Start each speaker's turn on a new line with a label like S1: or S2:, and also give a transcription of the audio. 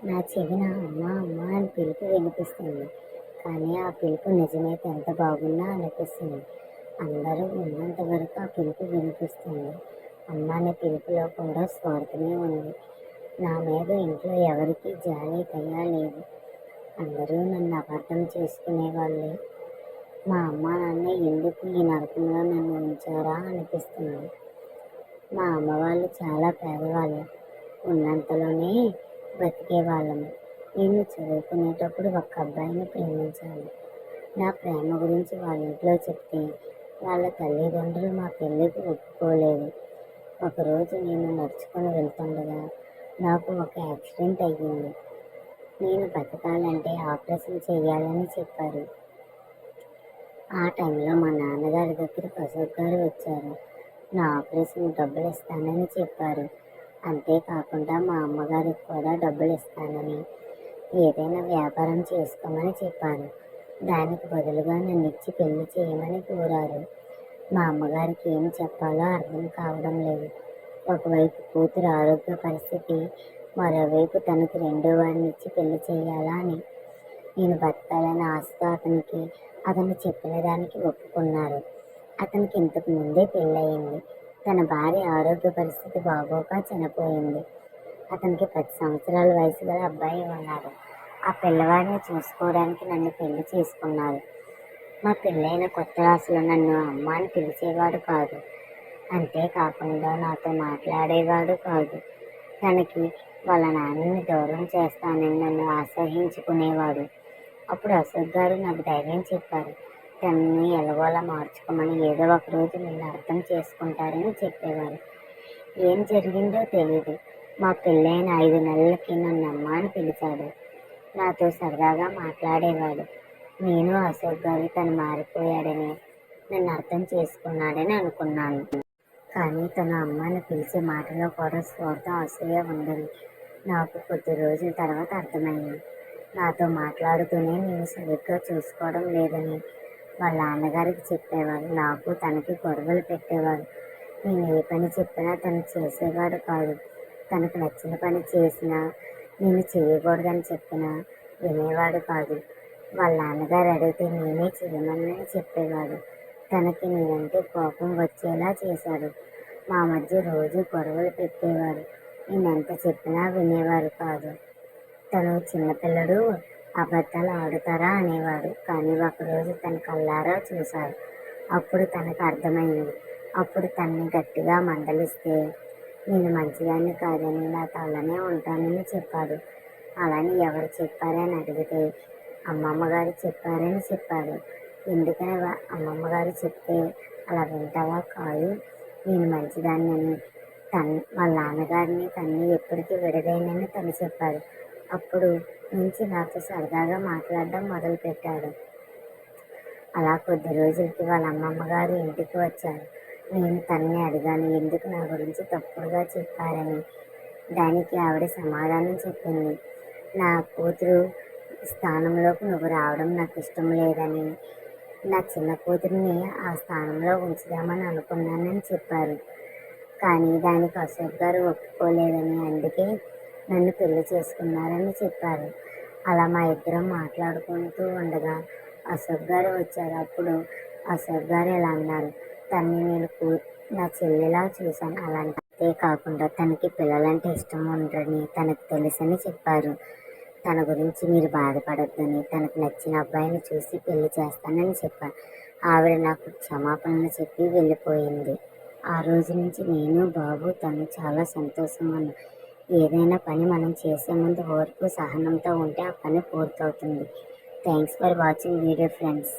S1: నా చెవిన అమ్మ అమ్మ అని పిలుపు వినిపిస్తుంది. కానీ ఆ పిలుపు నిజమైతే ఎంత బాగున్నా అనిపిస్తుంది. అందరూ ఉన్నంత వరకు ఆ పిలుపు వినిపిస్తుంది. అమ్మ అనే పిలుపులో కూడా స్వార్థమే ఉంది. నా మీద ఇంట్లో ఎవరికీ జాలి దయ లేదు. అందరూ నన్ను అపార్థం చేసుకునేవాళ్ళే. మా అమ్మ నాన్న ఎందుకు ఈ నరకంలో నన్ను ఉంచారా అనిపిస్తుంది. మా అమ్మ వాళ్ళు చాలా పేదవాళ్ళు. ఉన్నంతలోనే బతికేవాళ్ళము. నేను చదువుకునేటప్పుడు ఒక అబ్బాయిని ప్రేమించాను. నా ప్రేమ గురించి వాళ్ళ ఇంట్లో చెప్తే వాళ్ళ తల్లిదండ్రులు మా పెళ్ళికి ఒప్పుకోలేదు. ఒకరోజు నేను నడుచుకొని వెళ్తుండగా నాకు ఒక యాక్సిడెంట్ అయ్యింది. నేను బతకాలంటే ఆపరేషన్ చేయాలని చెప్పారు. ఆ టైంలో మా నాన్నగారి దగ్గరికి అశోక్ గారు వచ్చారు. నా ఆపరేషన్ డబ్బులు ఇస్తానని చెప్పారు. అంతేకాకుండా మా అమ్మగారికి కూడా డబ్బులు ఇస్తానని, ఏదైనా వ్యాపారం చేసుకోమని చెప్పారు. దానికి బదులుగా నన్ను ఇచ్చి పెళ్లి చేయమని కోరారు. మా అమ్మగారికి ఏం చెప్పాలో అర్థం కావడం లేదు. ఒకవైపు కూతురు ఆరోగ్య పరిస్థితి, మరోవైపు తనకు రెండో వాడిని ఇచ్చి పెళ్లి చేయాలా అని. నేను బతకాలని ఆశతో అతను చెప్పిన దానికి ఒప్పుకున్నారు. అతనికి ఇంతకు ముందే పెళ్ళయింది. తన భార్య ఆరోగ్య పరిస్థితి బాగోక చనిపోయింది. అతనికి 10 సంవత్సరాల వయసు గల అబ్బాయి ఉన్నాడు. ఆ పిల్లవాడిని చూసుకోవడానికి నన్ను పెళ్లి చేసుకున్నారు. మా పెళ్ళైన కొత్త అసలు నన్ను అమ్మ అని పిలిచేవాడు కాదు. అంతేకాకుండా నాతో మాట్లాడేవాడు కాదు. తనకి వాళ్ళ నాన్నని దూరం చేస్తానని నన్ను అసహ్యించుకునేవాడు. అప్పుడు అశోక్ గారు నాకు ధైర్యం చెప్పారు. తనని ఎలాగోలా మార్చుకోమని, ఏదో ఒక రోజు నిన్ను అర్థం చేసుకుంటారని చెప్పేవారు. ఏం జరిగిందో తెలీదు. మా పెళ్ళైన 5 నెలలకి నన్ను అమ్మ అని పిలిచాడు. నాతో సరదాగా మాట్లాడేవాడు. నేను అశోక్ గారు తను మారిపోయాడని, నన్ను అర్థం చేసుకున్నాడని అనుకున్నాను. కానీ తను అమ్మ అని పిలిచే మాటలో కూడా స్వార్థం, అసూయ ఉందని నాకు కొద్ది రోజుల తర్వాత అర్థమైంది. నాతో మాట్లాడుతూనే నేను సరిగ్గా చూసుకోవడం లేదని వాళ్ళ నాన్నగారికి చెప్పేవాడు. నాకు తనకి గొడవలు పెట్టేవాడు. నేను ఏ పని చెప్పినా తను చేసేవాడు కాదు. తనకు నచ్చిన పని చేసినా, నేను చేయకూడదని చెప్పినా వినేవాడు కాదు. వాళ్ళ నాన్నగారు అడిగితే నేనే చేయమని చెప్పేవాడు. తనకి నేనంటే కోపం వచ్చేలా చేశాడు. మా మధ్య రోజు గొడవలు పెట్టేవాడు. నేను ఎంత చెప్పినా వినేవారు కాదు. తను చిన్నపిల్లడు, అబద్ధాలు ఆడుతారా అనేవాడు. కానీ ఒకరోజు తన కళ్ళారా చూశారు. అప్పుడు తనకు అర్థమైంది. అప్పుడు తనని గట్టిగా మందలిస్తే నేను మంచిదాన్ని కాదని, నా తల్లనే ఉంటానని చెప్పాడు. అలాని ఎవరు చెప్పారని అడిగితే అమ్మమ్మ గారు చెప్పారని చెప్పాడు. ఎందుకని అమ్మమ్మ గారు చెప్తే అలా వింటావా? కాదు, నేను మంచిదాన్నని, వాళ్ళ నాన్నగారిని తన్ని ఎప్పటికీ విడదైనని తను చెప్పాడు. అప్పుడు నుంచి నాతో సరదాగా మాట్లాడడం మొదలుపెట్టాడు. అలా కొద్ది రోజులకి వాళ్ళ అమ్మమ్మ గారు ఇంటికి వచ్చారు. నేను తన్ని అడిగాను, ఎందుకు నా గురించి తప్పుడుగా చెప్పారని. దానికి ఆవిడ సమాధానం చెప్పింది. నా కూతురు స్థానంలోకి నువ్వు రావడం నాకు ఇష్టం లేదని, నా చిన్న కూతురిని ఆ స్థానంలో ఉంచుదామని అనుకున్నానని చెప్పారు. కానీ దానికి అశోక్ గారు ఒప్పుకోలేదని, అందుకే నన్ను పెళ్లి చేసుకున్నారని చెప్పారు. అలా మా ఇద్దరం మాట్లాడుకుంటూ ఉండగా అశోక్ గారు వచ్చారు. అప్పుడు అశోక్ గారు ఇలా అన్నారు, తన్ని నేను నా చెల్లిలా చూశాను. అలాంటి కాకుండా తనకి పిల్లలంటే ఇష్టం ఉండరని తనకు తెలుసని చెప్పారు. తన గురించి మీరు బాధపడొద్దని, తనకు నచ్చిన అబ్బాయిని చూసి పెళ్లి చేస్తానని చెప్పారు. ఆవిడ నాకు క్షమాపణలు చెప్పి వెళ్ళిపోయింది. ఆ రోజు నుంచి నేను, బాబు, తను చాలా సంతోషంగా ఉన్నాం. ఏదైనా పని మనం చేసే ముందు ఓర్పు, సహనంతో ఉంటే ఆ పని పూర్తవుతుంది. Thanks for watching video friends.